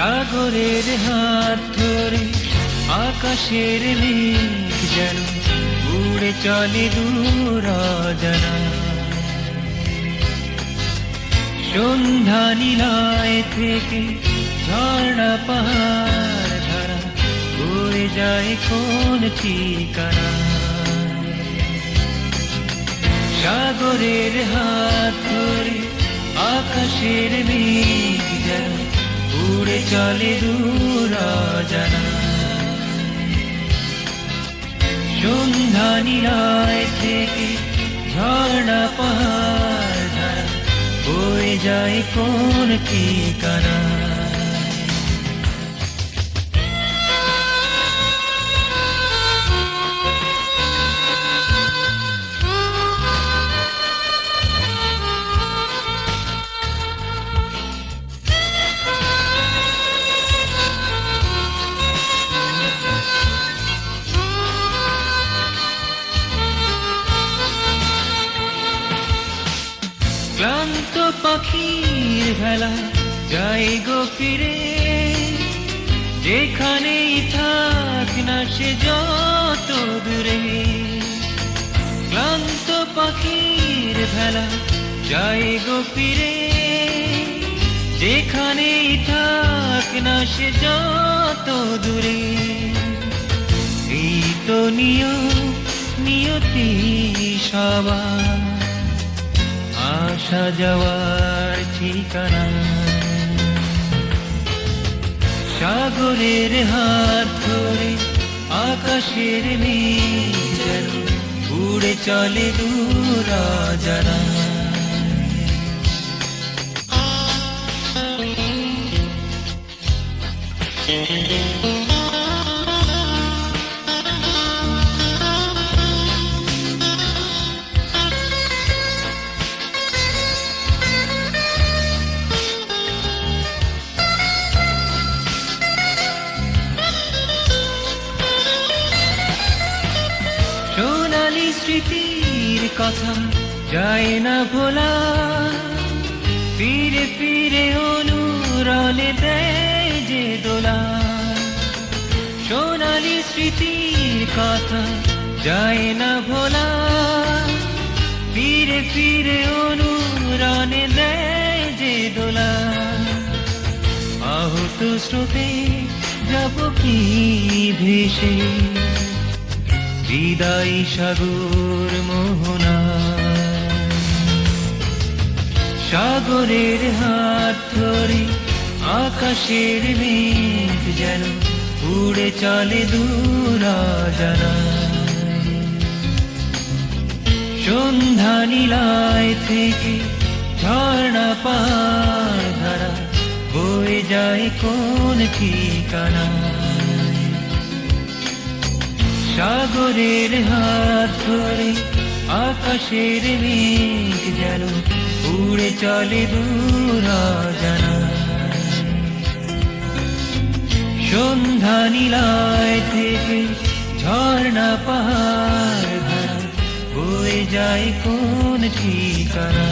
সাগরের হাত ধরে আকাশের মেঘ যেন উড়ে চলে দূর অজানা। সন্ধ্যা নীলায় থেকে ঝর্ণা পাহাড় ধারা বয়ে যায় কোন ঠিকানা। সাগরের হাত ধরে আকাশের মেঘ যেন উড়ে চলে দূর অজানা। সন্ধ্যা নীলায় থেকে ঝর্ণা পাহাড় ধারা বয়ে যায় কোন ঠিকানা। ক্লান্ত পাখির ভেলা যায় গো ফিরে, যেখানেই থাক না সে যত দূরে। ক্লান্ত পাখির ভেলা যায় গো ফিরে, যেখানেই থাক না সে যত দূরে। এই তো নিয়তি সবার আসা যাওয়ার ঠিকানা। সাগরের হাত ধরে আকাশের মেঘ যেন উড়ে চলে দূর অজানা। সোনালি স্মৃতির কথা যায় না ভোলা, ফিরে ফিরে অনুরণে দেয় যে দোলা। সোনালি স্মৃতির কথা যায় না ভোলা, ফিরে ফিরে অনুরণে দেয় যে দোলা। আহত স্রোতে যাব কি ভেসে, বিদায় সাগর মোহনা। সাগরের হাত ধরে আকাশের মেঘ যেন উড়ে চলে দূর অজানা। সন্ধ্যা নীলায় থেকে ঝর্ণা পাহাড় ধারা বয়ে যায় কোন ঠিকানা। সাগরের হাত ধরে আকাশের মেঘ যেন উড়ে চলে দূর অজানা। সন্ধ্যা নীলায় থেকে ঝর্ণা পাহাড় ধারা বয়ে যায় কোন ঠিকানা।